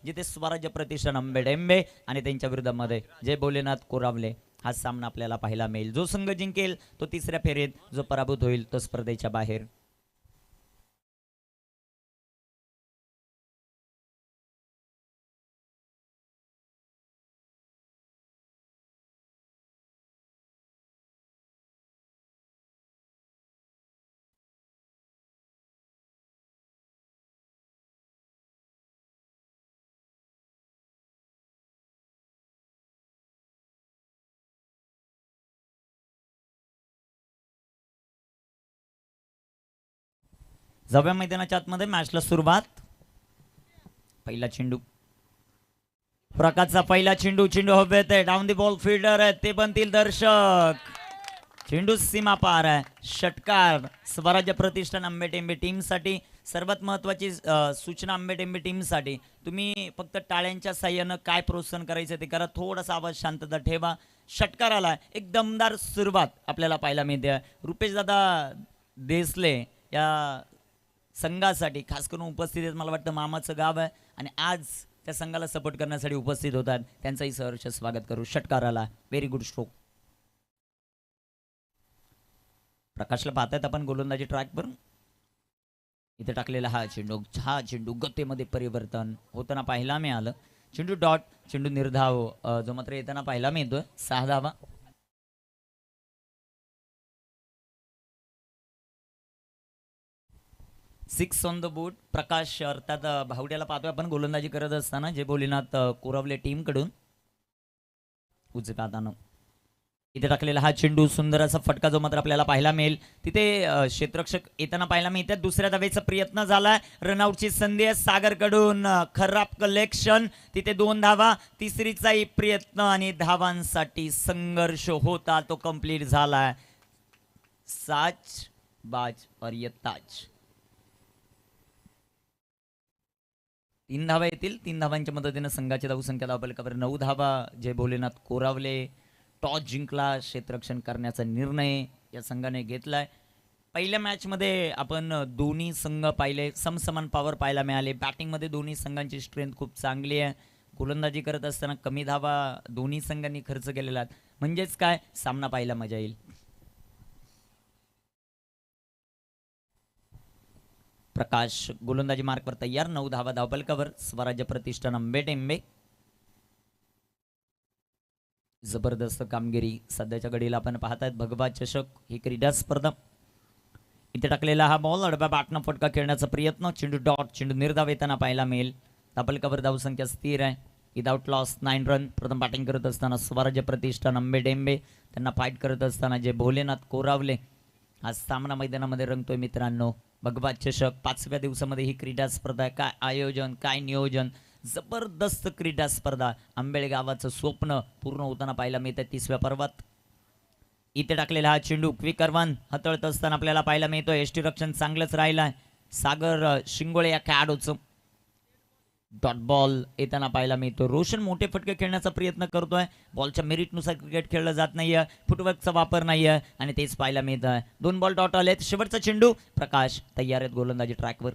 जिथे स्वराज्य प्रतिष्ठान आंबेडेंबे आणि त्यांच्या विरोधामध्ये जय भोलेनाथ कोरावले हा सामना आपल्याला पाहायला मिळेल। जो संघ जिंकेल तो तिसऱ्या फेरीत, जो पराभूत होईल तो स्पर्धेच्या बाहेर। जाऊया मैदानाच्या आतमध्ये, मॅचला सुरुवात। पहिला चेंडू, प्रकाशचा पहिला चेंडू, चेंडू हवेत आहे, डाऊन दी बॉल फिल्डर आहे, ते बनतील दर्शक। चेंडू सीमा पार आहे, षटकार स्वराज्य प्रतिष्ठान आंबेटेंबे टीमसाठी। सर्वात महत्त्वाची सूचना आंबेटेंबे टीमसाठी, तुम्ही फक्त टाळ्यांच्या साह्यानं काय प्रोत्साहन करायचं ते करा, थोडासा आवाज शांतता ठेवा। षटकाराला एक दमदार सुरुवात आपल्याला पाहायला मिळते। रुपेश दादा देसले या संघासाठी खास करून उपस्थित आहेत, मला वाटतं मामाचं गाव आहे आणि आज त्या संघाला सपोर्ट करण्यासाठी उपस्थित होतात, त्यांचंही सहर्ष स्वागत करू। षटकाराला व्हेरी गुड स्ट्रोक। प्रकाशला पाहतायत आपण गोलंदाजी ट्रॅकवर, इथे टाकलेला हा चेंडू गतीमध्ये परिवर्तन होताना पाहायला मिळालं। चेंडू डॉट, चेंडू निर्धाव जो मात्र येताना पाहायला मिळतोय, 6 धावा। Six on the board. Prakash अर्थात भावड्याला पाहतोय आपण गोलंदाजी करत असताना जे भोलेनाथ कोरावले टीम कडून उजव्या हातानं इथे टाकलेला हा चेंडू, सुंदर असा फटका जो मात्र आपल्याला पाहायला मिळेल। तिथे क्षेत्ररक्षक येताना पाहायला मिळतात। दुसऱ्या धावेचा प्रयत्न झाला, रनआउटची संधी आहे सागर कडून, खराब कलेक्शन, तिथे 2 धावा। तिसरीचाही प्रयत्न आणि धावांसाठी संघर्ष होता, तो कंप्लीट झालाय। साच बाज और ये ताज। 3 धावा येतील, 3 धावांच्या मदतीने संघाची धावसंख्या धावफलकावर 9 धावा। जय भोलेनाथ कोरावले टॉस जिंकला, क्षेत्ररक्षण करण्याचा निर्णय या संघाने घेतलाय। पहिल्या मॅच मध्ये आपण दोन्ही संघ पाहिले, समसमान पॉवर पाहायला मिळाले। बॅटिंग मध्ये दोन्ही संघांची स्ट्रेंथ खूप चांगली आहे। गोलंदाजी करत असताना कमी धावा दोन्ही संघांनी खर्च केलेला, म्हणजेच काय सामना पाहायला मजा येईल। प्रकाश गोलंदाजी मार्कवर तयार, 9 धावा धावफलकावर। स्वराज्य प्रतिष्ठान आंबेटेंबे जबरदस्त कामगिरी सध्याच्या घडीला आपण पाहतायत। भगवा चषक ही क्रीडा स्पर्धा, इथे टाकलेला हा बॉल, अडब्या बॅटनं फटका खेळण्याचा प्रयत्न, चेंडू डॉट, चेंडू निर्धाव येताना पाहायला मिळेल। धावफलकावर धावसंख्या स्थिर आहे, विदाउट लॉस 9 रन। प्रथम बॅटिंग करत असताना स्वराज्य प्रतिष्ठान आंबेडेंबे, त्यांना फाईट करत असताना जे भोलेनाथ कोरावले। आज सामना मैदानामध्ये रंगतोय मित्रांनो। भगवा चषक 5व्या दिवसामध्ये ही क्रीडा स्पर्धा, काय आयोजन, काय नियोजन, जबरदस्त क्रीडा स्पर्धा। आंबेड गावाचं स्वप्न पूर्ण होताना पाहायला मिळतं 30व्या पर्वात। इथे टाकलेला हा चेंडू क्विकर वन हाताळत असताना आपल्याला पाहायला मिळतोय। यष्टीरक्षण चांगलंच राहिलंय सागर शिंगोळे या खेळाडूचं। डॉट बॉल येताना पाहायला मिळतो। रोशन मोठे फटके खेळण्याचा प्रयत्न करतोय, बॉलच्या मेरिटनुसार क्रिकेट खेळलं जात नाहीये, फुटवर्कचा वापर नाहीये आणि तेच पाहायला मिळतंय। 2 बॉल डॉट आलेत, शेवटचा चेंडू। प्रकाश तयार आहेत गोलंदाजी ट्रॅकवर,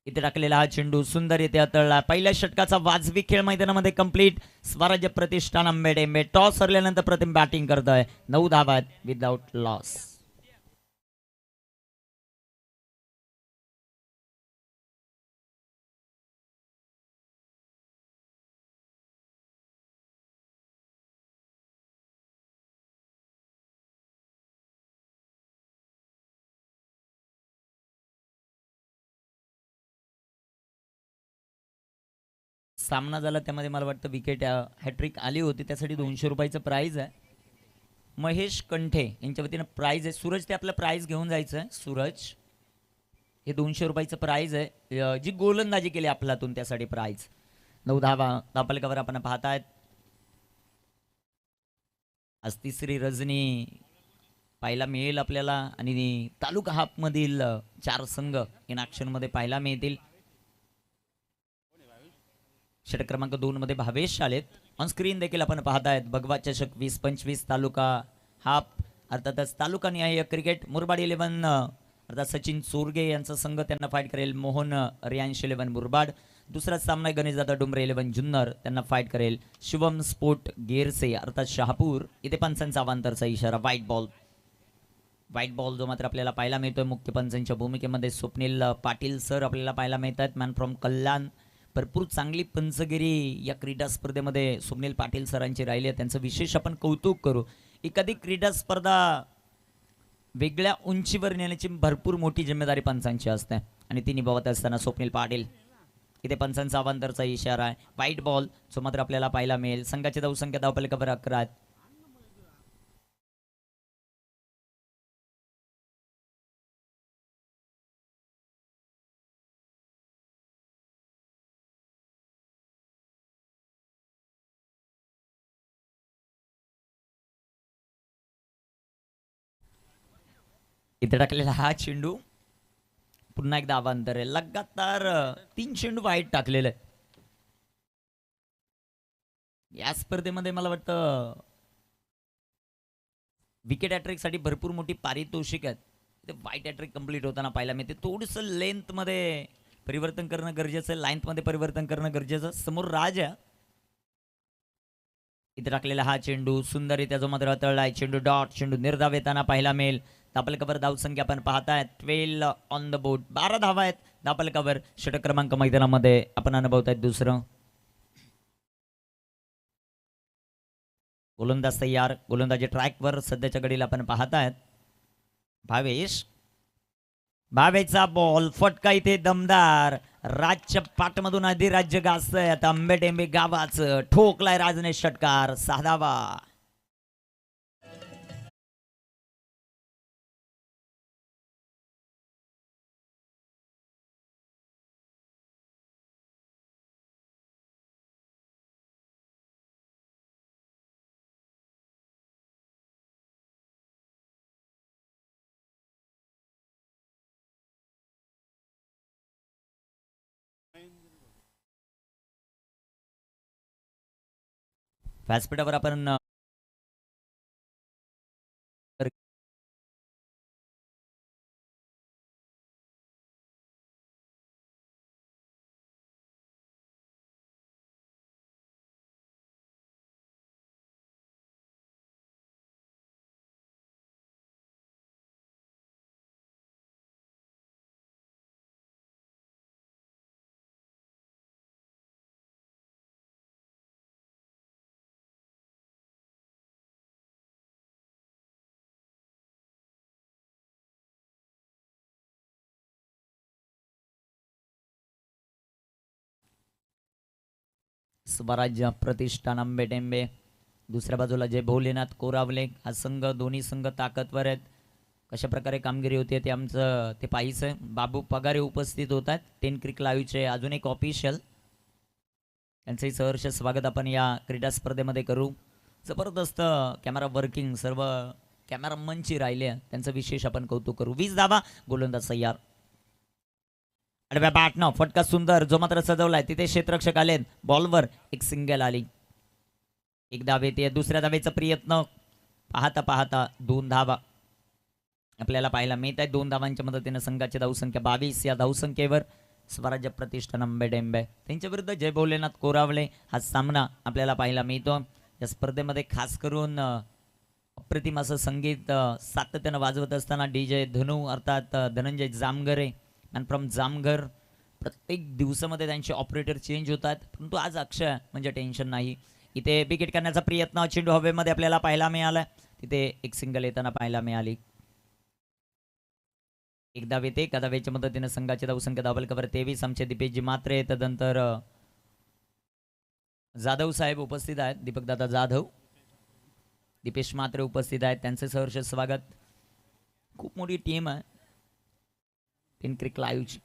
इथे टाकलेला हा चेंडू सुंदर येथे हाताळला। पहिल्या षटकाचा वाजवी खेळ मैदानामध्ये कंप्लीट। स्वराज्य प्रतिष्ठान आंबेडेंबे टॉस हरल्यानंतर प्रथम बॅटिंग करतोय, 9 धावा विदाउट लॉस। सामना झाला त्यामध्ये मला वाटतं विकेट हॅट्रिक आली होती, त्यासाठी 200 रुपयाचं प्राइज आहे। महेश कंठे यांच्या वतीनं प्राइज आहे। सूरज ते आपलं प्राइज घेऊन जायचं आहे। सूरज हे 200 रुपयाचं प्राइज आहे, जी गोलंदाजी केली आपल्यातून त्यासाठी प्राइज। 9 धावा धावफलकावर आपण पाहतायत। आज तिसरी रजनी पाहायला मिळेल आपल्याला आणि तालुका हाफ मधील 4 संघ इन ऍक्शन मध्ये पाहायला मिळतील। षटक क्रमांक 2 मध्ये भावेश आलेत, ऑन स्क्रीन देखील आपण पाहतायत। भगवा चषक 20-25 तालुका हाफ, अर्थातच तालुका निहाय क्रिकेट। मुरबाड 11 अर्थात सचिन चोरगे यांचा संघ त्यांना फाईट करेल। मोहन रियांश 11 मुरबाड, दुसरा सामना गणेशदादा डुमरे 11 जुन्नर त्यांना फाईट करेल शुभम स्पोर्ट गेरसे अर्थात शहापूर. इथे पंचांचा अवांतरचा इशारा. व्हाईट बॉल जो मात्र आपल्याला पाहायला मिळतोय मुख्य पंचांच्या भूमिकेमध्ये स्वप्नील पाटील सर आपल्याला पाहायला मिळतात. मॅन फ्रॉम कल्याण. भरपूर चांगली पंचगिरी या क्रीडा स्पर्धेमध्ये स्वप्नील पाटील सरांची राहिली आहे. त्यांचं विशेष आपण कौतुक करू. एखादी क्रीडा स्पर्धा वेगळ्या उंचीवर नेण्याची भरपूर मोठी जिम्मेदारी पंचांची असते आणि ती निभावत असताना स्वप्नील पाटील. इथे पंचांचा अवांतरचा इशारा आहे. व्हाईट बॉल जो मात्र आपल्याला पाहायला मिळेल. संघाची धावसंख्या धावफलकावर 11 आहेत. इथे टाकलेला हा चेंडू पुन्हा एकदा अवांतर आहे. लगातार 3 चेंडू वाईट टाकलेले आहेत. या स्पर्धेमध्ये मला वाटतं विकेट हॅट्रिक साठी भरपूर मोठी पारितोषिक आहेत. ते व्हाईट हॅट्रिक कंप्लीट होताना पाहायला मिळते. थोडंसं लेंथ मध्ये परिवर्तन करणं गरजेचं आहे. लाईन्थ मध्ये परिवर्तन करणं गरजेचं. समोर राज आहे. इथे टाकलेला हा चेंडू सुंदररित्या जो मात्र तळलाय. चेंडू डॉट. चेंडू निर्धाव येताना पाहायला मिळेल. धापलकावर धावसंख्या आपण पाहताय 12 ऑन द बोर्ड. 12 धावा आहेत धापलकावर. षटक क्रमांक मैदानामध्ये आपण अनुभवतायत दुसरं. गोलंदाज तयार. गोलंदाजी ट्रॅकवर सध्याच्या घडीला आपण पाहतायत. भावेशचा बॉल फटका इथे दमदार. राजच्या पाठमधून आधी राज्य गाजतंय. आता आंबेटेंबे गावाचं ठोकलाय राजने षटकार. 6 धावा. व्यासपीठावर आपण स्वराज्य प्रतिष्ठान आंबेटेंबे. दुसऱ्या बाजूला जय भोलेनाथ कोरावले. हा संघ दोन्ही संघ ताकदवर आहेत. कशा प्रकारे कामगिरी होते ते आमचं ते पाहिजे. बाबू पगारे उपस्थित होत आहेत. 10 क्रिक लाईव्हचे अजून एक ऑफिशियल. त्यांचंही सहर्ष स्वागत आपण या क्रीडा स्पर्धेमध्ये करू. जबरदस्त कॅमेरा वर्किंग सर्व कॅमेरा मंची राहिले. त्यांचं विशेष आपण कौतुक करू. 20 धावा. गोलंदाज तयार. आडव्या बॅटनं फटका सुंदर जो मात्र सजवलाय. तिथे क्षेत्ररक्षक आले. बॉलवर एक सिंगल आली. एक धाव येते. दुसऱ्या धावेचा प्रयत्न. पाहता पाहता 2 धावा आपल्याला पाहायला मिळत आहेत. 2 धावांच्या मदतीने संघाची धावसंख्या 22. या धावसंख्येवर स्वराज्य प्रतिष्ठान आंबेडेंबे त्यांच्या विरुद्ध जय भोलेनाथ कोरावले हा सामना आपल्याला पाहायला मिळतो. या स्पर्धेमध्ये खास करून अप्रतिम असं संगीत सातत्यानं वाजवत असताना डीजे धनु अर्थात धनंजय जामगरे आणि फ्रॉम जामघर. प्रत्येक दिवसामध्ये त्यांचे ऑपरेटर चेंज होतात. परंतु आज अक्षय म्हणजे टेन्शन नाही. इथे विकेट करण्याचा प्रयत्न. चेंडू हवेमध्ये आपल्याला पाहायला मिळाला. तिथे एक सिंगल येताना पाहायला मिळाली. एक धाव येते. एका धावेच्या मदतीने संघाची धावसंख्या धावफलकावर 23. आमचे दीपेशजी मात्रे तदनंतर जाधव साहेब उपस्थित आहेत. दीपकदादा जाधव दीपेश मात्रे उपस्थित आहेत. त्यांचे सहर्ष स्वागत. खूप मोठी टीम आहे 10 क्रिक लाईव्हची.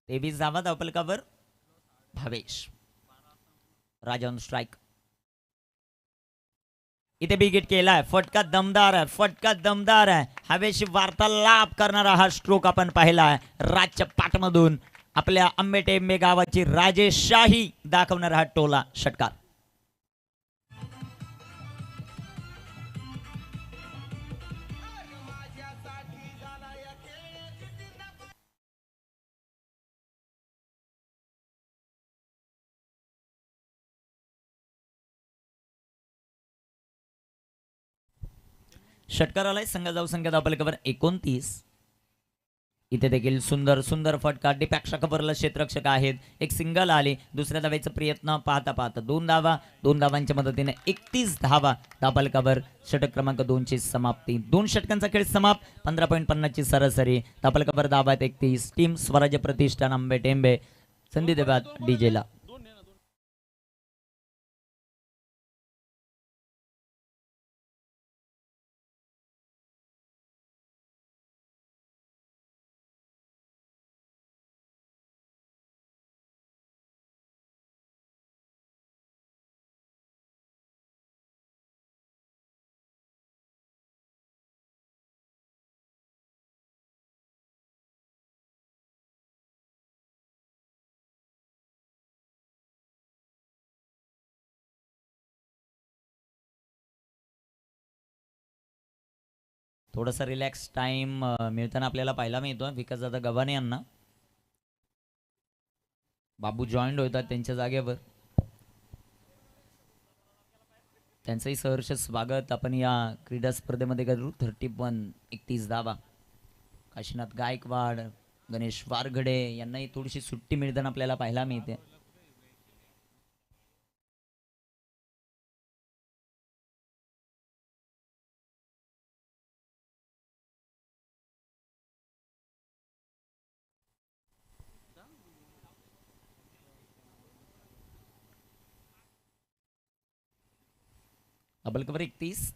तेवीस धावा धावफलकावर. भावेश राजा ऑन स्ट्राईक. इथे बिगिट केलाय. फटका दमदार आहे. फटका दमदार आहे. हवेशी वार्तालाप करणारा हा स्ट्रोक आपण पाहिलाय. राजच्या पाठमधून आपल्या आंबेटेंबे गावाची राजेशाही दाखवणारा हा टोला षटकार. षटकार आलाय. संघाचा संख्या धावफलकावर 29. इथे देखील सुंदर सुंदर फटका. डिपॅक्शा कव्हरला क्षेत्ररक्षक आहेत. एक सिंगल आले. दुसऱ्या धावेचा प्रयत्न पाहता पाहता 2 धावा. 2 धावांच्या मदतीने 31 धावा धावफलकावर. षटक क्रमांक 2 ची समाप्ती. 2 षटकांचा खेळ समाप्त. 15.50 ची सरासरी. धावफलकावर धावा 31. टीम स्वराज्य प्रतिष्ठान आंबे टेंबे संधी देतात डीजेला. थोडासा रिलॅक्स टाइम मिळताना आपल्याला पाहायला मिळतो विकासदादा गव्हाणे यांना. बाबू जॉईंट होतात त्यांच्या जागेवर. त्यांचंही सहर्ष स्वागत आपण या क्रीडा स्पर्धेमध्ये करू. 31 धावा. काशीनाथ गायकवाड, गणेश वारघडे यांनाही थोडीशी सुट्टी मिळताना आपल्याला पाहायला मिळते. Double cover 31.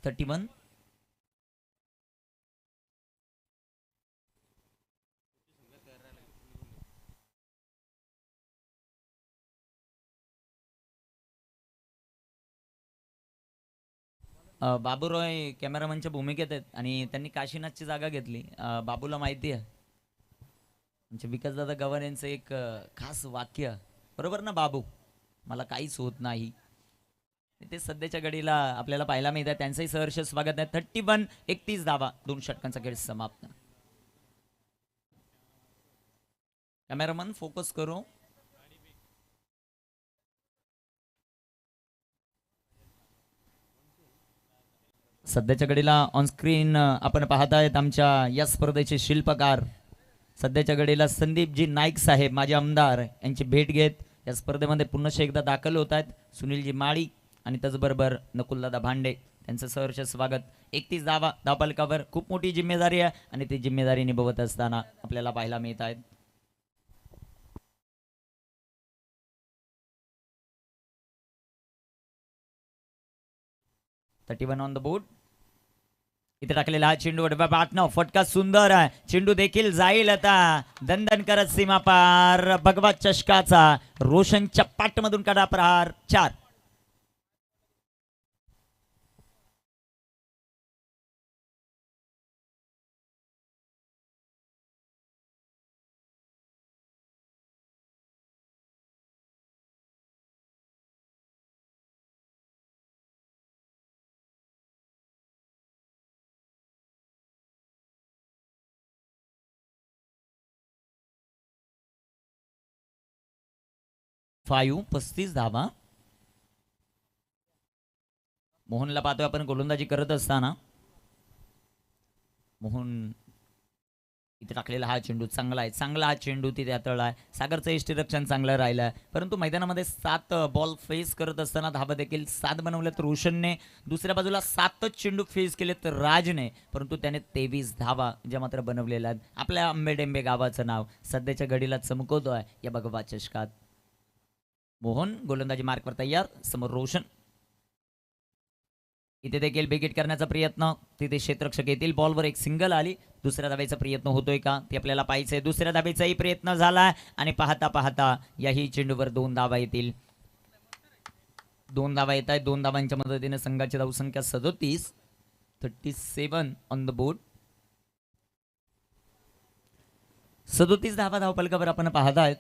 बाबूराय कॅमेरामॅनच्या भूमिकेत आहेत आणि त्यांनी काशीनाथची जागा घेतली. बाबूला माहिती आहे म्हणजे विकासदादा गव्हाण यांचं एक खास वाक्य, बरोबर ना बाबू, मला काहीच होत नाही. ते सध्याच्या घडीला आपल्याला पाहायला मिळत आहे. त्यांचंही सहर्ष स्वागत आहे. 31 धावा. 2 षटकांचा खेळ समाप्त. कॅमेरामन फोकस करू. सध्याच्या घडीला ऑनस्क्रीन आपण पाहत आहेत आमच्या या स्पर्धेचे शिल्पकार सध्याच्या घडीला संदीपजी नाईक साहेब माजी आमदार यांची भेट घेत या स्पर्धेमध्ये पुन्हा एकदा दाखल होत आहेत. सुनीलजी माळी आणि त्याचबरोबर नकुलदादा भांडे त्यांचं सहर्ष स्वागत. 31 धावा धावफलकावर. खूप मोठी जिम्मेदारी आहे आणि ती जिम्मेदारी निभवत असताना आपल्याला पाहायला मिळत आहेत. One on the board. इथे टाकलेला हा चेंडू बाटना फटका सुंदर आहे. चेंडू देखील जाईल आता दंदन करत सीमा पार. भगवा चषकाचा रोशनच्या पाठमधून काढा प्रहार. 4. फायू 35 धावा. मोहनला पाहतोय आपण गोलंदाजी करत असताना. मोहन इथे टाकलेला हा चेंडू चांगला आहे. चांगला हा चेंडू तिथे हाताळलाय. सागरचं यष्टीरक्षण चांगलं राहिलं. परंतु मैदानामध्ये 7 बॉल फेस करत असताना धावा देखील 7 बनवल्यात रोशनने. दुसऱ्या बाजूला 7च चेंडू फेस केलेत राजने, परंतु त्याने 23 धावा ज्या मात्र बनवलेल्या आहेत. आपल्या आंबेडेंबे गावाचं नाव सध्याच्या घडीला चमकवतोय या भगवा चषकात. मोहन गोलंदाजी मार्कवर तयार. समोर रोशन. इथे देखील बेगिट करण्याचा प्रयत्न. तिथे क्षेत्ररक्षक येतील. बॉलवर एक सिंगल आली. दुसऱ्या धावेचा प्रयत्न होतोय का ते आपल्याला पाहायचंय. दुसऱ्या धावेचाही प्रयत्न झाला आणि पाहता पाहता याही चेंडूवर 2 धावा येतील. 2 धावा येत आहेत. 2 धावांच्या मदतीने संघाची धावसंख्या 37 ऑन द बोर्ड. 37 धावा धावफलकावर आपण पाहत आहेत.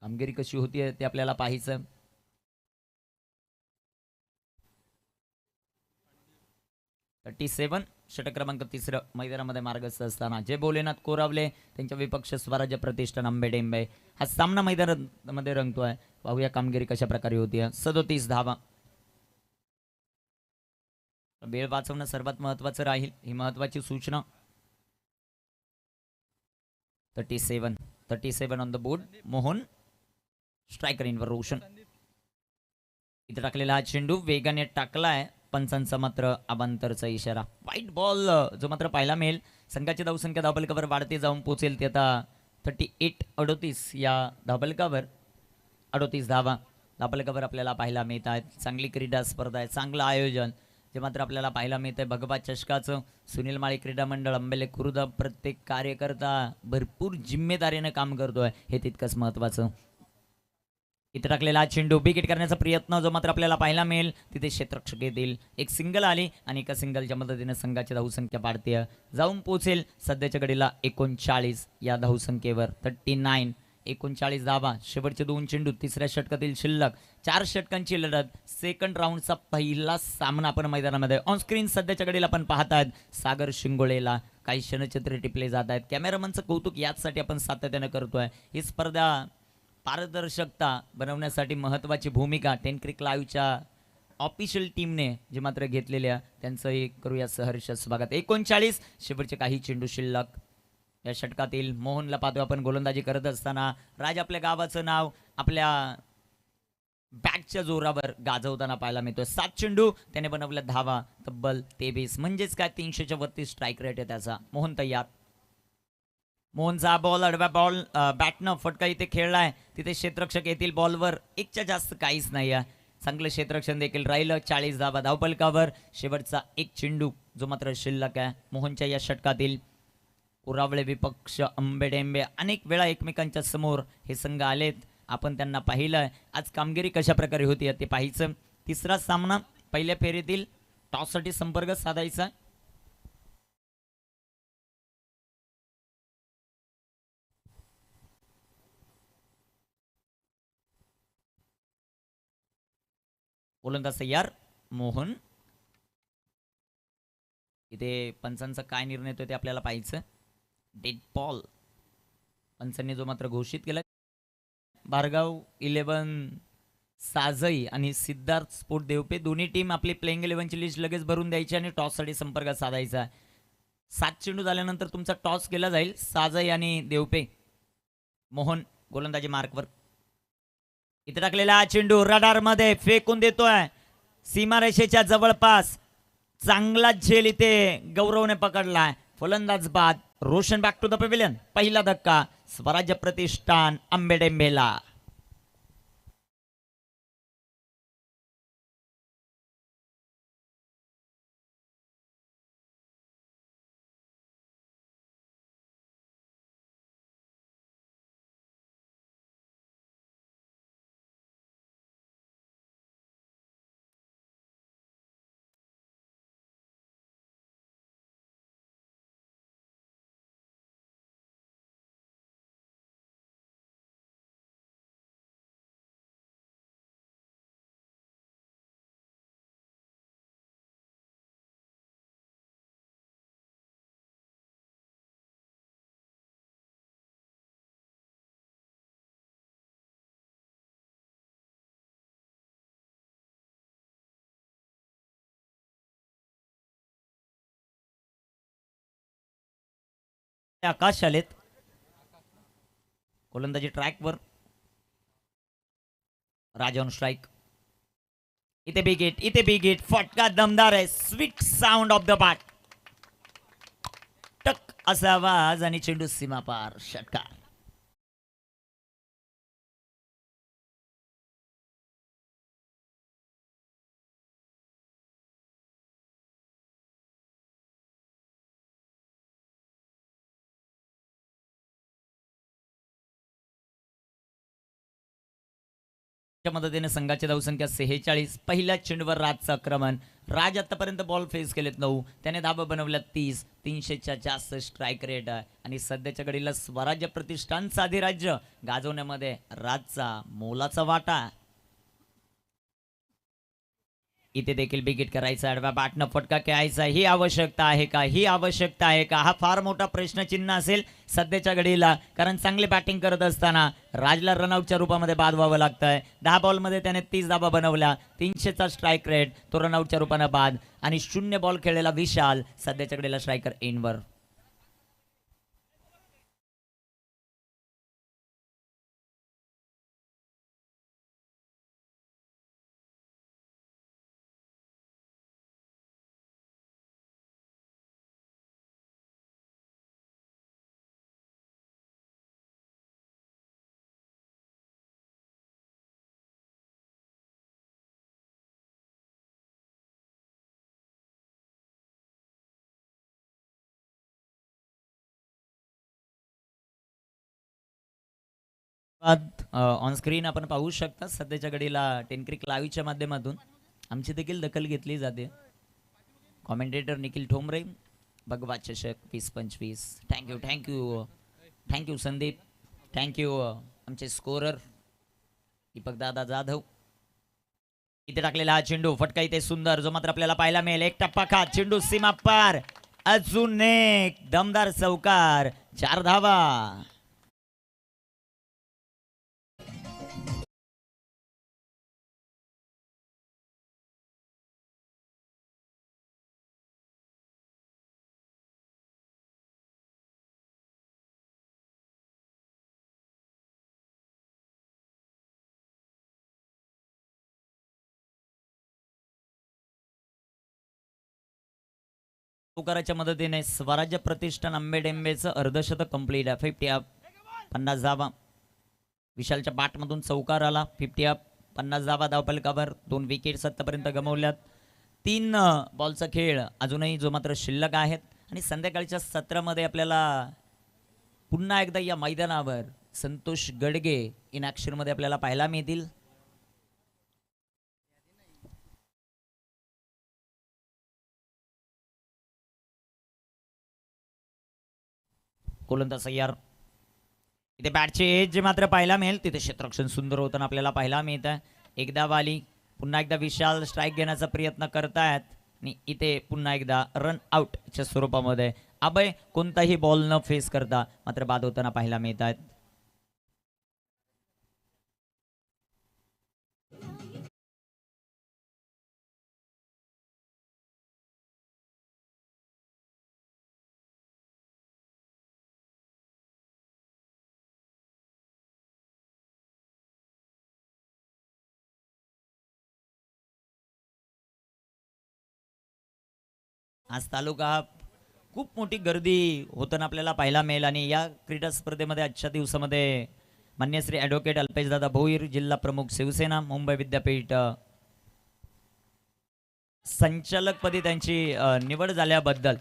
कामगिरी कशी होती ते आपल्याला पाहायचं. षटक क्रमांक 3 मैदानामध्ये मार्गस्थ असताना जे भोलेनाथ कोरावले त्यांच्या विपक्ष स्वराज्य प्रतिष्ठान आंबेडेंबे हा सामना मैदानामध्ये रंगतोय. पाहूया कामगिरी कशा प्रकारे होती. 37 धावा. वेळ वाचवणं सर्वात महत्वाचं राहील, ही महत्वाची सूचना. 37 on the board. Mohan striker इनवर रोशन. इथे टाकलेला हा चेंडू वेगाने टाकलाय, पंचांचा मात्र अबांतरचा इशारा. व्हाईट बॉल जो मात्र पाहायला मिळेल. संघाची धावसंख्या धावफलकावर वाढते जाऊन पोहोचेल ते आता 38 या धावफलकावर. 38 धावा धावफलकावर आपल्याला पाहायला मिळत आहेत. चांगली क्रीडा स्पर्धा आहे, चांगलं आयोजन जे मात्र आपल्याला पाहायला मिळतंय. भगवा चषकाचं सुनील माळी क्रीडा मंडळ अंबेले खुर्द, प्रत्येक कार्यकर्ता भरपूर जिम्मेदारीने काम करतोय, हे तितकंच महत्वाचं. इथे टाकलेला चेंडू विकेट करण्याचा प्रयत्न जो मात्र आपल्याला पाहायला मिळेल. तिथे क्षेत्ररक्षक येतील, एक सिंगल आली आणि एका सिंगलच्या मदतीने संघाची धावसंख्या वाढते जाऊन पोहोचेल सध्याच्या घडीला 39 या धावसंख्येवर. 39 39 धावा. शेवटचे 2 चेंडू तिसऱ्या षटकातील शिल्लक. 4 षटकांची लढत. सेकंड राऊंडचा पहिला सामना आपण मैदानामध्ये ऑन स्क्रीन सध्याच्या घडीला आपण पाहतायत. सागर शिंगोळेला काही क्षणचित्रे टिपले जात आहेत. कॅमेरामनचं कौतुक याचसाठी आपण सातत्याने करतोय. ही स्पर्धा पारदर्शकता बनवण्यासाठी महत्त्वाची भूमिका 10 क्रिक लाईव्हच्या ऑफिशियल टीमने जे मात्र घेतलेल्या त्यांचंही करूया सहर्ष स्वागत. 39 शेवटचे काही चेंडू शिल्लक. या षटकातील मोहनला पाहतो आपण गोलंदाजी करत असताना. राज आपल्या गावाचं नाव आपल्या बॅटच्या जोरावर गाजवताना पाहायला मिळतोय. 7 चेंडू त्याने बनवल्या धावा तब्बल 23, म्हणजेच काय 300च्या वरती स्ट्राईक रेट आहे त्याचा. मोहन तयार. मोहनचा बॉल अडव्या बॉल बॅटनं फटका इथे खेळलाय. तिथे क्षेत्ररक्षक येतील बॉलवर. 1च्या जास्त काहीच नाही आहे. चांगलं क्षेत्ररक्षण देखील राहिलं. 40 धावा धावफलकावर. शेवटचा 1 चेंडू जो मात्र शिल्लक आहे मोहनच्या या षटकातील. उरावळे विपक्ष अंबेडेंबे अनेक वेळा एकमेकांच्या समोर हे संघ आलेत. आपण त्यांना पाहिलंय. आज कामगिरी कशा प्रकारे होती ते पाहायचं. तिसरा सामना पहिल्या फेरीतील टॉससाठी संपर्क साधायचा. गोलंदाज तयार मोहन. इथे पंचांचा काय निर्णय येतो ते आपल्याला पाहायचं. डेड बॉल पंचांनी जो मात्र घोषित केला. भार्गव 11 साजई आणि सिद्धार्थ स्पोर्ट देवपे दोन्ही टीम आपली प्लेइंग 11ची लिस्ट लगेच भरून द्यायची आणि टॉससाठी संपर्क साधायचा. 7 चेंडू झाल्यानंतर तुमचा टॉस केला जाईल. साजई आणि देवपे. मोहन गोलंदाजी मार्कवर. इथे टाकलेला चेंडू रडार मध्ये फेकून देतोय सीमारेषेच्या जवळपास. चांगला झेल इथे गौरवने पकडलाय. फलंदाज बाद. Roshan back to the pavilion. पहिला धक्का स्वराज्य प्रतिष्ठान अंबेडेंबेला. आकाश आलेत. गोलंदाजी ट्रॅकवर. Raja on strike. इथे बिग हिट फटका दमदार आहे. Sweet sound of the bat. टक असा आवाज आणि चेंडू सीमापार. षटकार. मदतीने संघाची धावसंख्या 46. पहिल्या चेंडूवर राजचं आक्रमण. राज आतापर्यंत बॉल फेस केलेत 9. त्याने धाबा बनवल्या 30. 300च्या जास्त स्ट्राईक रेट आहे आणि सध्याच्या घडीला स्वराज्य प्रतिष्ठानचं अधिराज्य गाजवण्यामध्ये राजचा मोलाचा वाटा. इथे देखील बिगिट करायचा, आडव्या बॅटनं फटका खेळायचा. ही आवश्यकता आहे का? ही आवश्यकता आहे का? हा फार मोठा प्रश्नचिन्ह असेल सध्याच्या घडीला, कारण चांगली बॅटिंग करत असताना राजला रनआउटच्या रूपामध्ये बाद व्हावं लागतंय. 10 बॉलमध्ये त्याने 30 धावा बनवल्या, 300चा स्ट्राईक रेट, तो रनआउटच्या रूपानं बाद. आणि 0 बॉल खेळलेला विशाल सध्याच्या घडीला स्ट्रायकर इनवर. ऑन स्क्रीन आपण पाहू शकता सध्याच्या घडीला टेनक्रिक लाईव्हच्या माध्यमातून आमची देखील दखल घेतली जाते. कॉमेंटेटर निखिल ठोंबरे, भगवा चषक 20-25. Thank you thank you thank you Sandeep, thank you आमचे स्कोरर दीपक दादा जाधव. इथे टाकलेला हा चेंडू, फटका इथे सुंदर, जो मात्र आपल्याला पाहायला मिळेल. एक टप्पा खात चेंडू सीमा पार, अजून एक दमदार चौकार, 4 धावा. चौकाराच्या मदतीने स्वराज्य प्रतिष्ठान आंबेडेंबेचं अर्धशतक कंप्लीट आहे. 50 अप, 50 धावा. विशालच्या बॅटमधून चौकार आला. 50 अप, 50 धावा धावफलकावर. 2 विकेट्स आतापर्यंत गमावल्यात. 3 बॉलचा खेळ अजूनही जो मात्र शिल्लक आहेत. आणि संध्याकाळच्या सत्रामध्ये आपल्याला पुन्हा एकदा या मैदानावर संतोष गडगे इन ॲक्शनमध्ये आपल्याला पाहायला मिळतील. गोलंदाज तयार. इथे बॅटचे एज जे मात्र पाहायला मिळेल, तिथे क्षेत्ररक्षण सुंदर होताना आपल्याला पाहायला मिळतं. एकदा वाली, पुन्हा एकदा विशाल स्ट्राईक घेण्याचा प्रयत्न करतायत आणि इथे पुन्हा एकदा रन आउटच्या स्वरूपामध्ये अभय कोणताही बॉल न फेस करता मात्र बाद होताना पाहायला मिळत आहेत. आज तालुका खूप मोठी गर्दी होताना आपल्याला पाहायला मिळेल. आणि या क्रीडा स्पर्धेमध्ये आजच्या दिवसामध्ये मान्य श्री ॲडव्होकेट अल्पेशदादा भोईर, जिल्हा प्रमुख शिवसेना, मुंबई विद्यापीठ संचालकपदी त्यांची निवड झाल्याबद्दल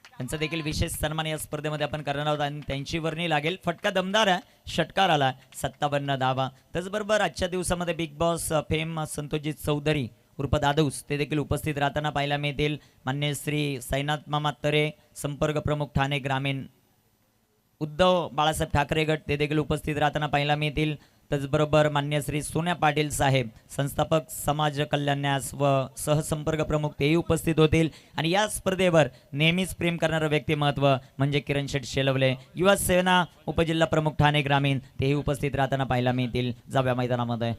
त्यांचा देखील विशेष सन्मान या स्पर्धेमध्ये आपण करणार आहोत. आणि त्यांची वर्णी लागेल. फटका दमदार आहे, षटकार आला, 57 धावा. त्याचबरोबर आजच्या दिवसामध्ये बिग बॉस फेम संतोषजित चौधरी उर्फ दादूस ते देखील उपस्थित राहताना पाहायला मिळतील. मान्य श्री साईनाथ मामा तरे, संपर्क प्रमुख ठाणे ग्रामीण, उद्धव बाळासाहेब ठाकरे गट ते देखील उपस्थित राहताना पाहायला मिळतील. त्याचबरोबर मान्य श्री सोन्या पाटील साहेब, संस्थापक समाज कल्याण्यास व सहसंपर्क प्रमुख तेही उपस्थित होतील. आणि या स्पर्धेवर नेहमीच प्रेम करणारं व्यक्तिमत्व म्हणजे किरण शेठ शेलवले, युवा सेना उपजिल्हा प्रमुख ठाणे ग्रामीण, तेही उपस्थित राहताना पाहायला मिळतील जाव्या मैदानामध्ये.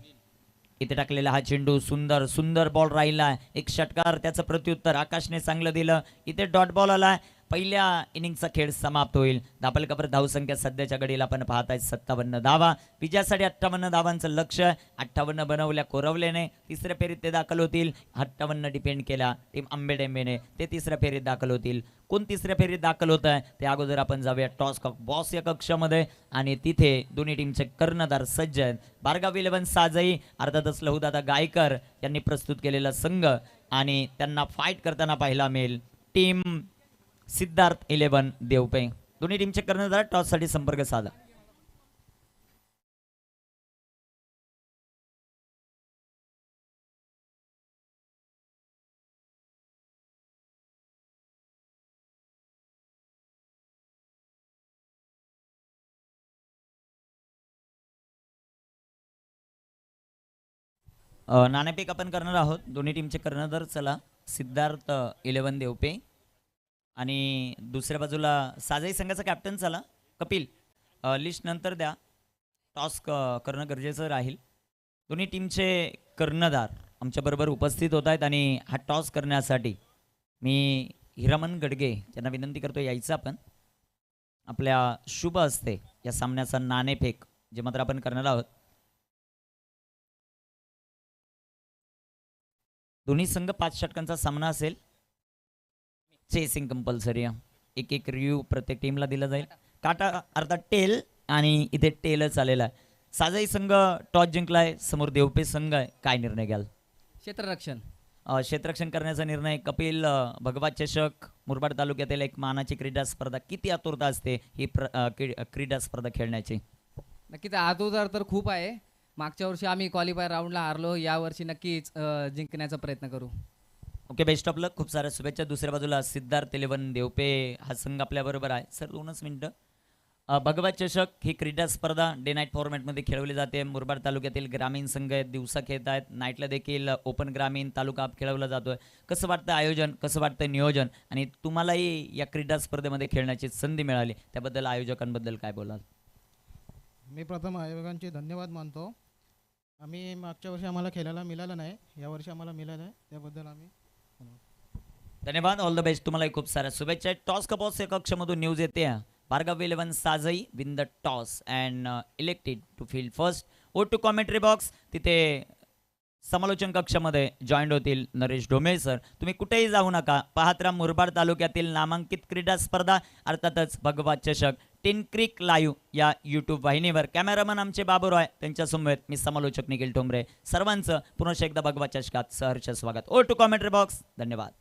इथे टाकलेला हा चेंडू सुंदर सुंदर बॉल राहिला, एक षटकार, त्याचं प्रत्युत्तर आकाशने चांगलं दिलं. इथे डॉट बॉल आलाय. पहिल्या इनिंगचा खेळ समाप्त होईल. धापलकावर धावसंख्या सध्याच्या घडीला आपण पाहत आहे 57 धावा. विजयासाठी 58 धावांचं लक्ष्य, 58 बनवल्या कोरवलेने. तिसऱ्या फेरीत ते दाखल होतील. 58 डिपेंड केला टीम आंबेडेंबेने, ते तिसऱ्या फेरीत दाखल होतील. कोण तिसऱ्या फेरीत दाखल होत आहे ते अगोदर आपण जाऊया टॉस बॉस या कक्षामध्ये. आणि तिथे दोन्ही टीमचे कर्णधार सज्ज आहेत. बारगाव 11 साजई, अर्थातच लहुदादा गायकर यांनी प्रस्तुत केलेला संघ. आणि त्यांना फाईट करताना पाहायला मिळेल टीम सिद्धार्थ 11 देवपे. दोन्ही टीमचे कर्णधार टॉससाठी संपर्क साधा. नाणेफेक आपण करणार आहोत. दोन्ही टीमचे कर्णधार चला सिद्धार्थ 11 देवपे आणि दुसऱ्या बाजूला साजई संघाचा कॅप्टन चला कपिल. लिस्ट नंतर द्या, टॉस करणं गरजेचं राहील. दोन्ही टीमचे कर्णधार आमच्याबरोबर उपस्थित होत आहेत आणि हा टॉस करण्यासाठी मी हिरामन गडगे यांना विनंती करतो यायचं आपण. आपल्या शुभ हस्ते या सामन्याचा नाणेफेक जे मात्र आपण करणार आहोत. दोन्ही संघ 5 षटकांचा सामना असेल. चेसिंग कंपल्सरी, एक एक रिव्ह्यू प्रत्येक टीमला दिला जाईल. काटा अर्थात टेल आणि इथे टेलच आलेला आहे. साजई संघ टॉस जिंकलाय, समोर देवपे संघ आहे. काय निर्णय घ्याल? क्षेत्ररक्षण. क्षेत्ररक्षण करण्याचा निर्णय. कपिल, भगवा चषक मुरबाड तालुक्यातील एक मानाची क्रीडा स्पर्धा, किती आतुरता असते ही क्रीडा स्पर्धा खेळण्याची? नक्कीच आतुरता तर खूप आहे. मागच्या वर्षी आम्ही क्वालिफायर राऊंडला हारलो, यावर्षी नक्कीच जिंकण्याचा प्रयत्न करू. ओके, बेस्ट ऑफ लक, खूप साऱ्या शुभेच्छा. दुसऱ्या बाजूला सिद्धार्थ 11 देवपे हा संघ आपल्याबरोबर आहे. सर 2च मिनटं. भगवा चषक ही क्रीडा स्पर्धा डे नाईट फॉर्मॅटमध्ये खेळवली जाते. मुरबाड तालुक्यातील ग्रामीण संघ आहेत, दिवसा खेळत आहेत. नाईटला देखील ओपन ग्रामीण तालुका खेळवला जातोय. कसं वाटतं आयोजन, कसं वाटतं नियोजन, आणि तुम्हालाही या क्रीडा स्पर्धेमध्ये खेळण्याची संधी मिळाली त्याबद्दल आयोजकांबद्दल काय बोलाल? मी प्रथम आयोजकांचे धन्यवाद मानतो. आम्ही मागच्या वर्षी आम्हाला खेळायला मिळालं नाही, यावर्षी आम्हाला मिळालं आहे, त्याबद्दल आम्ही धन्यवाद. All the best. तुम्हाला खूप साऱ्या शुभेच्छा. टॉस कपॉस या कक्षमधून न्यूज येते. भार्गव 11 साजई win the toss and elected to field first. Over to commentary box, तिथे समालोचन कक्षामध्ये जॉईंट होतील नरेश ढोमे सर. तुम्ही कुठेही जाऊ नका, पाहत राहा मुरबाड तालुक्यातील नामांकित क्रीडा स्पर्धा, अर्थातच भगवा चषक 10 क्रिक लाईव्ह या यूट्यूब वाहिनीवर. कॅमेरामन आमचे बाबूराव आहे, त्यांच्यासमवेत मी समालोचक निखिल ठोंबरे. सर्वांचं पुन्हा एकदा भगवा चषकात सहर्ष स्वागत. ओ टू कॉमेंट्री बॉक्स. धन्यवाद.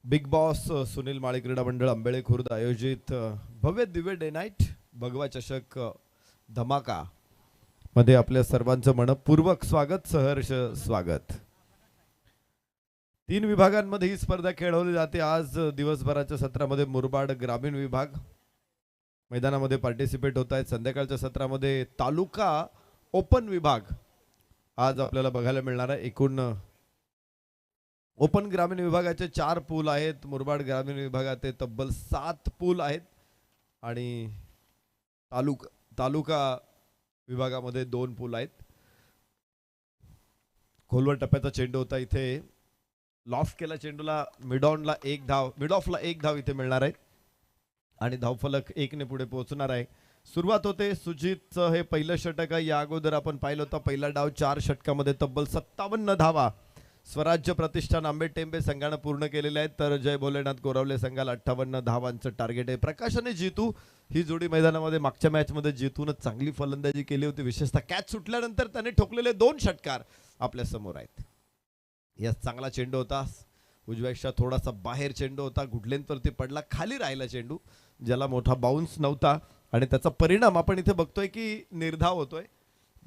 बिग बॉस सुनील माळी क्रीडा मंडळ आंबेळे खुर्द आयोजित भव्य दिव्य डे नाईट भगवा चषक धमाका मध्ये आपल्या सर्वांचं मनपूर्वक स्वागत, सहर्ष स्वागत. 3 विभागांमध्ये ही स्पर्धा खेळवली जाते. आज दिवसभराच्या सत्रामध्ये मुरबाड ग्रामीण विभाग मैदानामध्ये पार्टिसिपेट होत आहेत. संध्याकाळच्या सत्रामध्ये तालुका ओपन विभाग आज आपल्याला बघायला मिळणार आहे. एकूण ओपन ग्रामीण विभागाचे 4 पूल आहेत. मुरबाड ग्रामीण विभागात तब्बल 7 पूल आहेत आणि तालुका विभागामध्ये 2 पूल आहेत. खोलवर टप्प्याचा चेंडू होता. इथे लॉफ्ट केला चेंडूला, मिड ऑफला 1 धाव इथे मिळणार आहे आणि धावफलक 1 ने पुढे पोहोचणार आहे. सुरुवात होते. सुजितचं हे पहिलं षटक आहे. या अगोदर आपण पाहिलं होतं पहिला डाव 4 षटकामध्ये तब्बल 57 धावा स्वराज्य प्रतिष्ठान आंबेटेंबे संघानं पूर्ण केलेले आहेत. तर जय भोलेनाथ गोरावले संघाला 58 धावांचं टार्गेट आहे. प्रकाशाने जितू ही जोडी मैदानामध्ये मागच्या मॅचमध्ये जितूनच चांगली फलंदाजी केली होती. विशेषतः कॅच सुटल्यानंतर त्याने ठोकलेले 2 षटकार आपल्या समोर आहेत. या चांगला चेंडू होता. उजव्याक्षा थोडासा बाहेर चेंडू होता, गुडलेंवरती पडला, खाली राहिला चेंडू, ज्याला मोठा बाउन्स नव्हता आणि त्याचा परिणाम आपण इथे बघतोय की निर्धाव होतोय.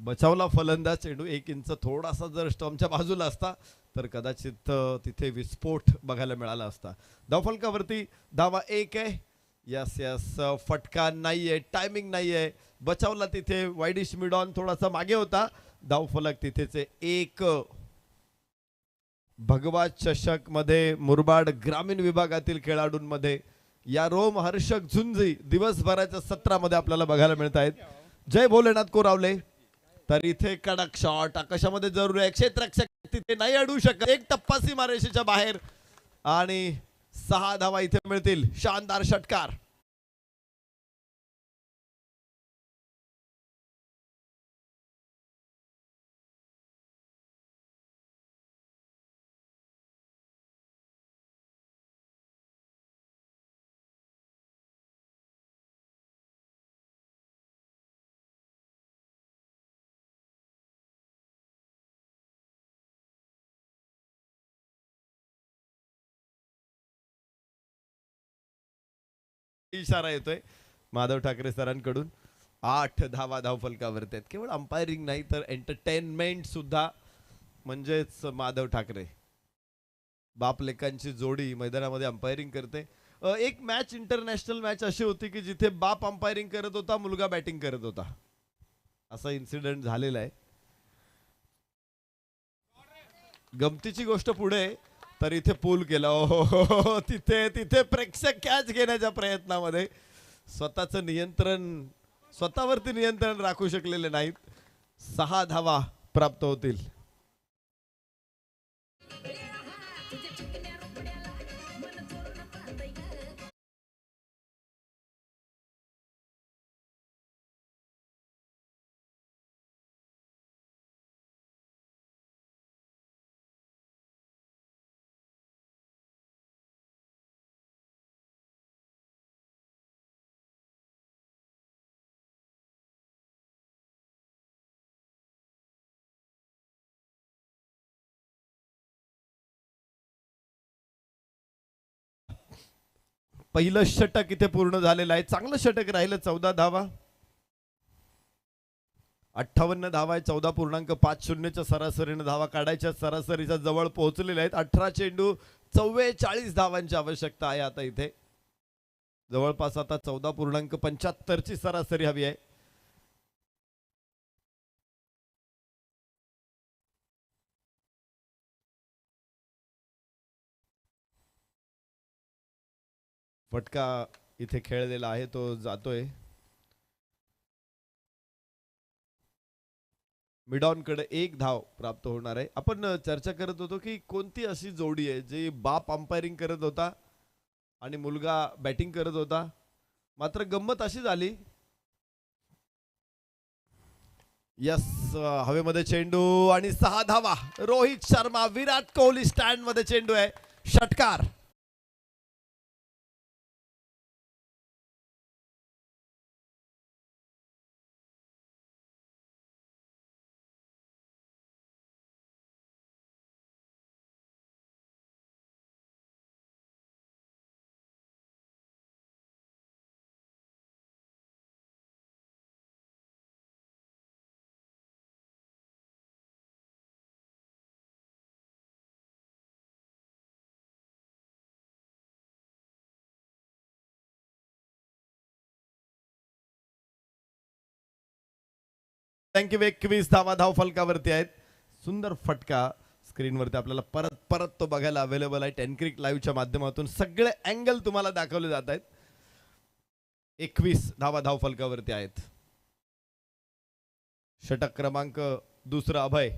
बचावला फलंदाज. चेंडू 1 इंच थोडासा जर स्टंपच्या बाजूला असता तर कदाचित तिथे विस्फोट बघायला मिळाला असता. धावफलकावरती धावा 1 आहे. यस फटका नाहीये, टायमिंग नाहीये. बचावला तिथे वाईडिश मिडॉन थोडासा मागे होता. धावफलक तिथेच 1. भगवा चषक मध्ये मुरबाड ग्रामीण विभागातील खेळाडूंमध्ये या रोमहर्षक झुंजी दिवसभराच्या सत्रामध्ये आपल्याला बघायला मिळत आहेत. जय भोलेनाथ कोरावले. तर इथे कडक शॉट आकाशामध्ये जरूर आहे. क्षेत्ररक्षक तिथे नाही अडू शकत. एक टप्पा सीमारेषेच्या बाहेर आणि 6 धावा इथे मिळतील. शानदार षटकार. इशारा येतोय माधव ठाकरे सरांकडून. 8 धावा धावफलकावरती आहेत. केवळ अंपायरिंग नाही तर एंटरटेनमेंट सुद्धा, म्हणजेच माधव ठाकरे बाप लेकांची जोडी मैदानामध्ये अंपायरिंग करते. एक मॅच, इंटरनॅशनल मॅच अशी होती की जिथे बाप अंपायरिंग करत होता, मुलगा बॅटिंग करत होता. असा इन्सिडेंट झालेला आहे. गमतीची गोष्ट पुढे तर इथे पूल केला. हो, तिथे तिथे प्रेक्षक कॅच घेण्याच्या प्रयत्नामध्ये स्वतःचं नियंत्रण, स्वतःवरती नियंत्रण राखू शकलेले नाहीत. 6 धावा प्राप्त होतील. पहिलं षटक इथे पूर्ण झालेलं आहे. चांगलं षटक राहिलं. 14 धावा, 58 धावा आहे. 14.50च्या सरासरीने धावा काढायच्या सरासरीच्या जवळ पोहोचलेले आहेत. 18 चेंडू 44 धावांची आवश्यकता आहे आता इथे. जवळपास आता 14.75ची सरासरी हवी आहे. फटका इथे खेळलेला आहे, तो जातोय. मिडॉन कडे 1 धाव प्राप्त होणार आहे. आपण चर्चा करत होतो की कोणती अशी जोडी आहे जी बाप अंपायरिंग करत होता आणि मुलगा बॅटिंग करत होता. मात्र गंमत अशी झाली, यस, हवेमध्ये चेंडू आणि 6 धावा. रोहित शर्मा, विराट कोहली स्टँड मध्ये चेंडू आहे. षटकार. थँक्यू. 21 धावा धाव फलकावरती आहेत. सुंदर फटका स्क्रीनवरती आपल्याला परत परत तो बघायला अवेलेबल आहे. 10 क्रिक लाईव्हच्या माध्यमातून सगळे अँगल तुम्हाला दाखवले जात आहेत. 21 धावा धाव फलकावरती आहेत. षटक क्रमांक 2 अभय.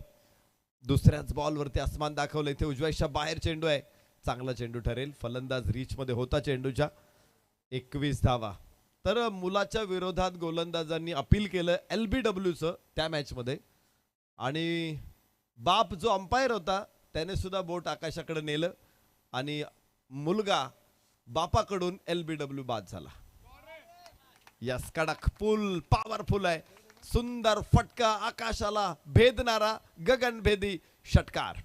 दुसऱ्याच बॉलवरती आसमान दाखवलं. इथे उजव्याच्या बाहेर चेंडू आहे. चांगला चेंडू ठरेल. फलंदाज रीच मध्ये होता चेंडूच्या. 21 धावा. तर मुलाच्या विरोधात गोलंदाजांनी अपील केलं LBWचं त्या मॅच मध्ये, आणि बाप जो अंपायर होता त्याने सुद्धा बोट आकाशाकडे नेलं आणि मुलगा बापाकडून LBW बाद झाला. यस, कडक पूल पॉवरफुल आहे. सुंदर फटका, आकाशाला भेदणारा गगनभेदी षटकार.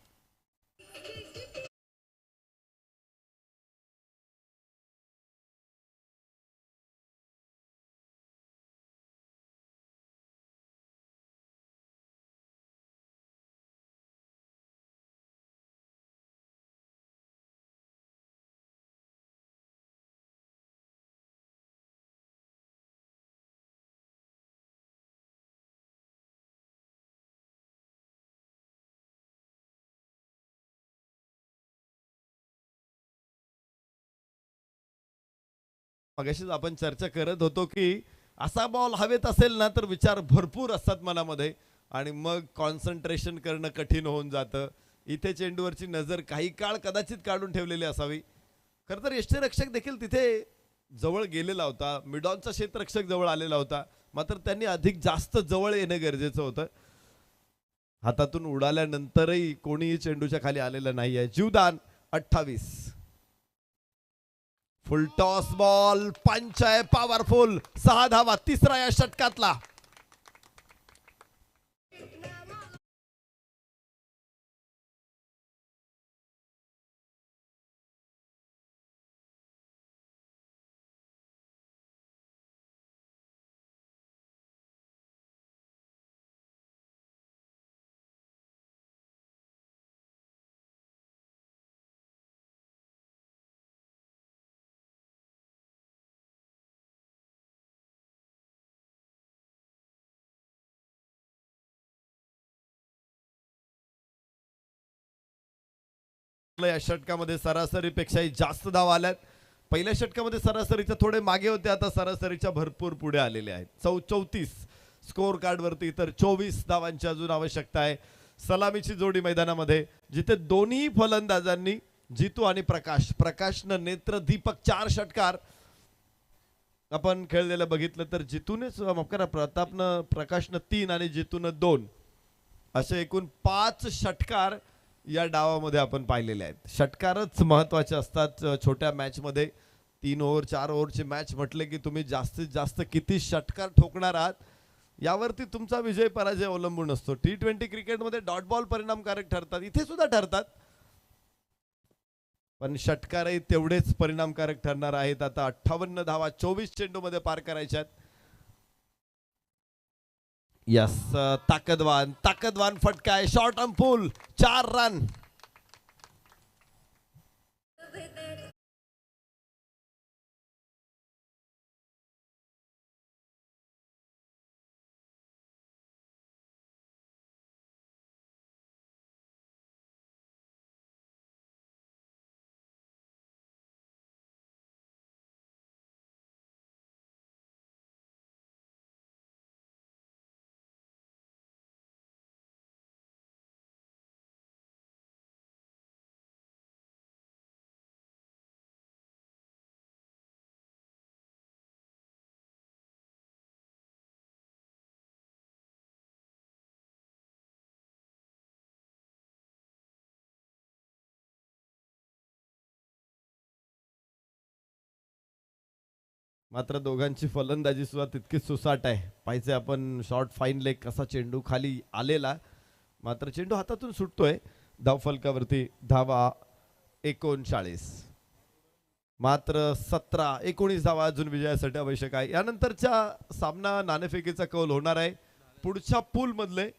मगाशीच आपण चर्चा करत होतो की असा बॉल हवेत असेल ना तर विचार भरपूर असतात मनामध्ये आणि मग कॉन्सन्ट्रेशन करणं कठीण होऊन जातं. इथे चेंडूवरची नजर काही काळ कदाचित काढून ठेवलेली असावी. खरं तर यष्टीरक्षक देखील तिथे जवळ गेलेला होता, मिडॉनचा क्षेत्ररक्षक जवळ आलेला होता, मात्र त्यांनी अधिक जास्त जवळ येणं गरजेचं होतं. हातातून उडाल्यानंतरही कोणीही चेंडूच्या खाली आलेलं नाहीये. जीवदान 28. फुल टॉस बॉल, पंच आहे पॉवरफुल, 6 धावा, तिसरा या षटकातला. या षटकामध्ये सरासरीपेक्षाही जास्त धावा आल्यात. पहिल्या षटकामध्ये सरासरीच्या थोडे मागे होते, आता सरासरीच्या भरपूर पुढे आलेले आहेत. 34 स्कोर कार्ड वरती, तर 24 धावांची अजून आवश्यकता आहे. सलामीची जोडी मैदानामध्ये, जिथे दोन्ही फलंदाजांनी जितू आणि प्रकाशनं नेत्रदीपक 4 षटकार आपण खेळलेलं बघितलं तर जितूने प्रतापनं प्रकाशनं 3 आणि जितूनं 2 असे एकूण 5 षटकार या डावामध्ये आपण पाहिलेले आहेत. षटकारच महत्वाचे असतात छोट्या मॅच मध्ये. 3 ओव्हर 4 ओव्हरची मॅच म्हटले की तुम्ही जास्तीत जास्त किती षटकार ठोकणार आहात यावरती तुमचा विजय पराजय अवलंबून असतो. T20 क्रिकेटमध्ये डॉट बॉल परिणामकारक ठरतात, इथे सुद्धा ठरतात, पण षटकारही तेवढेच परिणामकारक ठरणार आहेत. आता 58 धावा 24 चेंडू मध्ये पार करायच्यात. यस, ताकदवान फटका आहे, शॉर्ट ऑन पुल, 4 रन. मात्र दोघांची फलंदाजी सुद्धा तितकीच सुसाट आहे. पाहिजे आपण शॉर्ट फाईन लेग कसा चेंडू खाली आलेला, मात्र चेंडू हातातून सुटतोय. धावफलकावरती धावा 39, मात्र 19 धावा अजून विजयासाठी आवश्यक आहे. यानंतरचा सामना नाणेफेकीचा कौल होणार आहे. पुढच्या पूल मधले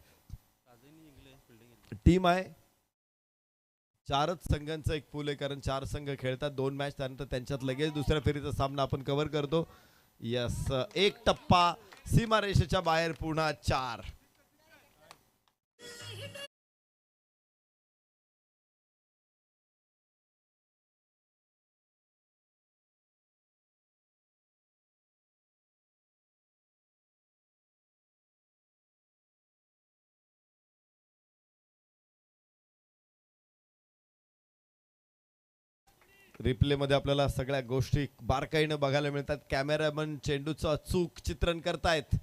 टीम आहे, 4च संघांचा एक पूल आहे, कारण 4 संघ खेळतात 2 मॅच. त्यानंतर त्यांच्यात लगेच दुसऱ्या फेरीचा सामना आपण कव्हर करतो. यस, एक टप्पा सीमारेषेच्या बाहेर, पुन्हा 4. रिप्ले मध्ये आपल्याला सगळ्या गोष्टी बारकाईने बघायला मिळतात. कॅमेरामन चेंडूचं अचूक चित्रण करतायत.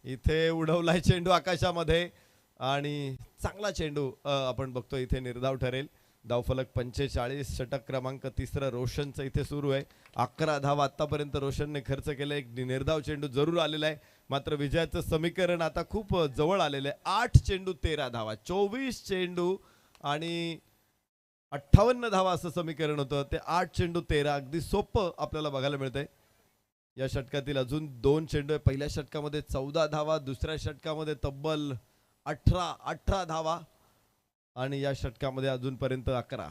इथे उडवलाय चेंडू आकाशामध्ये आणि चांगला चेंडू आपण बघतो इथे निर्धाव ठरेल. धावफलक 45, षटक क्रमांक 3 रोशनचं इथे सुरू आहे. 11 धावा आतापर्यंत रोशनने खर्च केले. एक निर्धाव चेंडू जरूर आलेला आहे, मात्र विजयाचं समीकरण आता खूप जवळ आलेलं आहे. 8 चेंडू 13 धावा, 24 चेंडू आणि 58 धावा असं समीकरण होतं. ते 8 चेंडू 13 अगदी सोपं आपल्याला बघायला मिळतंय. या षटकातील अजून 2 चेंडू आहे. पहिल्या षटकामध्ये 14 धावा, दुसऱ्या षटकामध्ये तब्बल 18 धावा आणि या षटकामध्ये अजूनपर्यंत 11.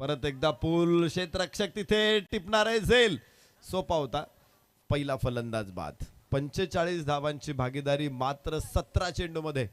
परत एकदा पूल, क्षेत्ररक्षक तिथे टिपणार आहे. झेल सोपा होता. पहिला फलंदाज बाद. 45 धावांची भागीदारी मात्र 17 चेंडू मध्ये.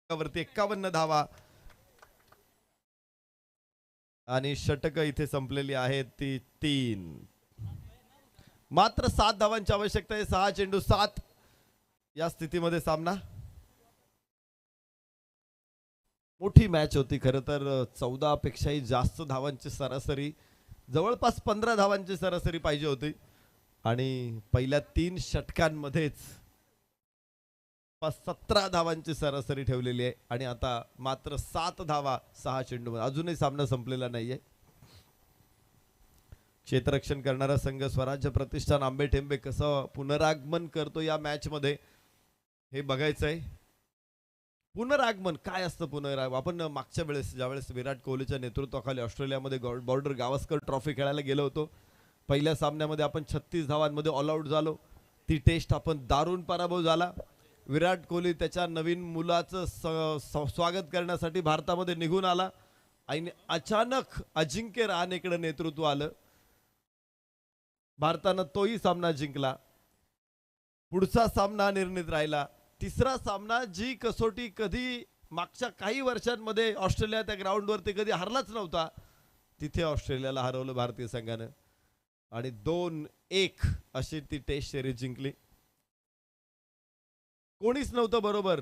वरती 51 धावा आणि षटक इथे संपलेली आहेत ती 3. मात्र 7 धावांची आवश्यकता आहे. 6 चेंडू 7 या स्थितीमध्ये सामना. मोठी मॅच होती खरं तर. 14 पेक्षाही जास्त धावांची सरासरी, जवळपास 15 धावांची सरासरी पाहिजे होती आणि पहिल्या 3 षटकांमध्येच 17 धावांची सरासरी ठेवलेली आहे आणि आता मात्र 7 धावा 6 चेंडू. अजूनही सामना संपलेला नाहीये. क्षेत्ररक्षण करणारा संघ स्वराज्य प्रतिष्ठान आंबेठेंबे कसं पुनरागमन करतो या मॅच मध्ये हे बघायचंय. पुनरागमन काय असतं? पुनरागमन आपण मागच्या वेळेस ज्यावेळेस विराट कोहलीच्या नेतृत्वाखाली ऑस्ट्रेलियामध्ये बॉर्डर गावस्कर ट्रॉफी खेळायला गेलो होतो, पहिल्या सामन्यामध्ये आपण 36 धावांमध्ये ऑल आउट झालो. ती टेस्ट आपण दारुण पराभव झाला. विराट कोहली त्याच्या नवीन मुलाचं स्वागत करण्यासाठी भारतामध्ये निघून आला आणि अचानक अजिंक्य रहाणेकडे नेतृत्व आलं. भारतानं तोही सामना जिंकला. पुढचा सामना निर्णित राहिला. तिसरा सामना, जी कसोटी कधी मागच्या काही वर्षांमध्ये ऑस्ट्रेलिया त्या ग्राउंडवरती कधी हरलाच नव्हता, तिथे ऑस्ट्रेलियाला हरवलं भारतीय संघानं आणि 2-1 अशी ती टेस्ट सिरीज जिंकली. कोणीच नव्हतं बरोबर,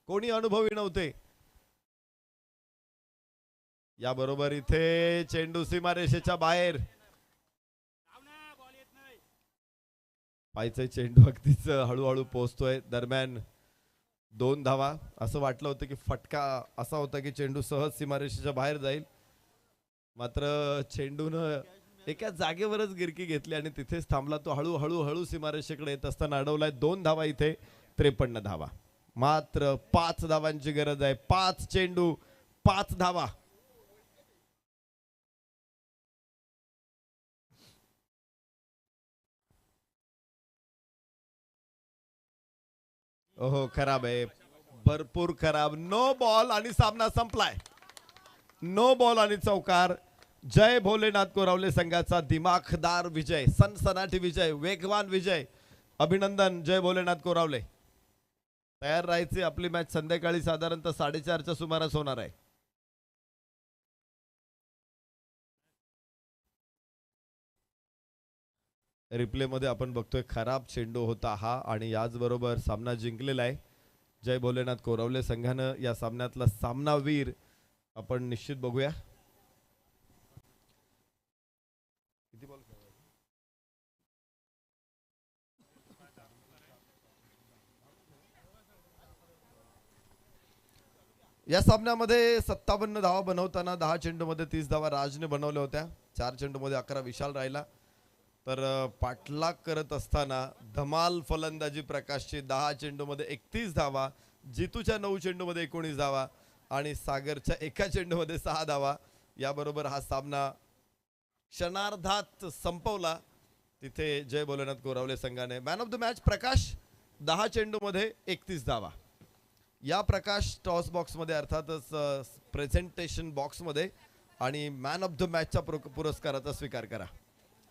कोणी अनुभवी नव्हते. याबरोबर इथे चेंडू सीमारेषेच्या बाहेर. पायचा चेंडू अगदीच हळूहळू पोहोचतोय. दरम्यान 2 धावा. असं वाटलं होतं की फटका असा होता की चेंडू सहज सीमारेषेच्या बाहेर जाईल, मात्र चेंडूनं एका जागेवरच गिरकी घेतली आणि तिथेच थांबला. तो हळूहळू सीमारेषेकडे येत असताना अडवलाय. 2 धावा इथे 53 धावा. मात्र 5 धावांची गरज आहे. 5 चेंडू 5 धावा. ओहो, खराब आहे, भरपूर खराब. नो बॉल आणि सामना संपलाय. नो बॉल आणि चौकार. जय भोलेनाथ कोरावले संघाचा दिमाखदार विजय, सनसनाटी विजय, वेगवान विजय. अभिनंदन जय भोलेनाथ कोरावले. तयार राहायचे. आपली मॅच संध्याकाळी साधारणतः 4:30च्या सुमारास होणार आहे. रिप्ले मध्ये आपण बघतोय खराब चेंडू होता हा आणि याचबरोबर सामना जिंकलेला आहे जय भोलेनाथ कोरावले संघानं. या सामन्यातला सामनावीर आपण निश्चित बघूया. किती बॉल या सामन्यामध्ये 57 धावा बनवताना 10 चेंडूमध्ये 30 धावा राजने बनवल्या होत्या. 4 चेंडूमध्ये 11 विशाल राहिला. तर पाठलाग करत असताना धमाल फलंदाजी प्रकाशची. 10 चेंडूमध्ये 31 धावा, जितूच्या 9 चेंडूमध्ये 19 धावा आणि सागरच्या 1 चेंडूमध्ये 6 धावा. याबरोबर हा सामना क्षणार्धात संपवला. तिथे जय भोलेनाथ कोरावले संघाने. मॅन ऑफ द मॅच प्रकाश, 10 चेंडूमध्ये 31 धावा. या प्रकाश टॉस बॉक्समध्ये अर्थातच प्रेझेंटेशन बॉक्समध्ये आणि मॅन ऑफ द मॅचच्या पुरस्काराचा स्वीकार करा.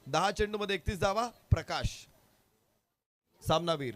10 चेंडूमध्ये 31 धावा प्रकाश सामनावीर.